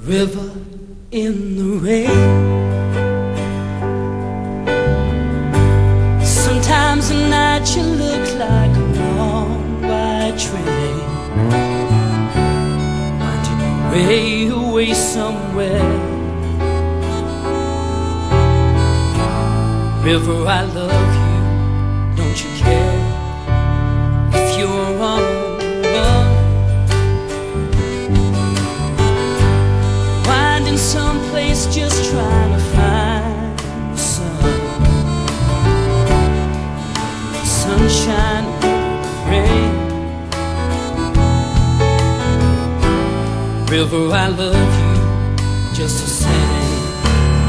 River in the rain. Sometimes at night you look like a long white train winding your way away somewhere. River, I love you, don't you care if you're on a run, winding someplace just trying to find the sun, sunshine, rain. River, I love you just the same.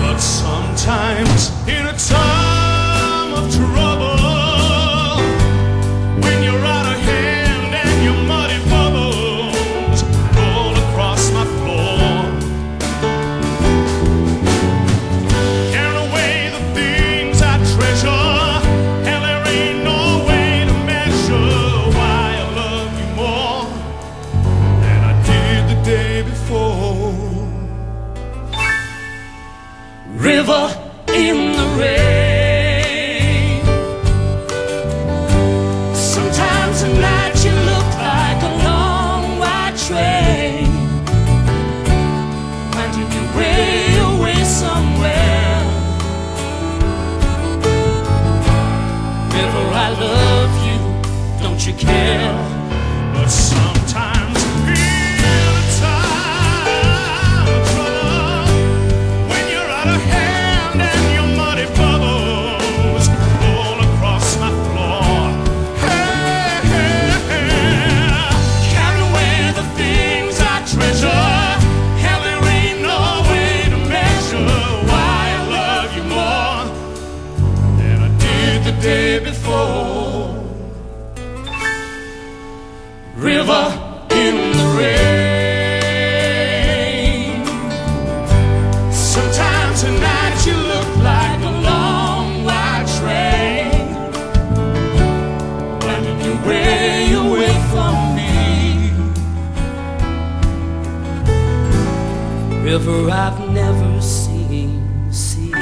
But sometimes in a time of trouble, when you're out of hand and your muddy bubbles roll across my floor, carrying away the things I treasure, and there ain't no way to measure why I love you more than I did the day before. River in the rain. Sometimes at night you look like a long white train winding your way away somewhere. River, I love you, don't you care? But sometimes in a time of trouble, when you're out of hand and your muddy bubbles roll across my floor, hey, hey, hey, carry away the things I treasure, and there ain't no way to measure why I love you more than I did the day before. River in the rain. Sometimes at night you look like a long white train winding your way away from me. River I've never seen the sea.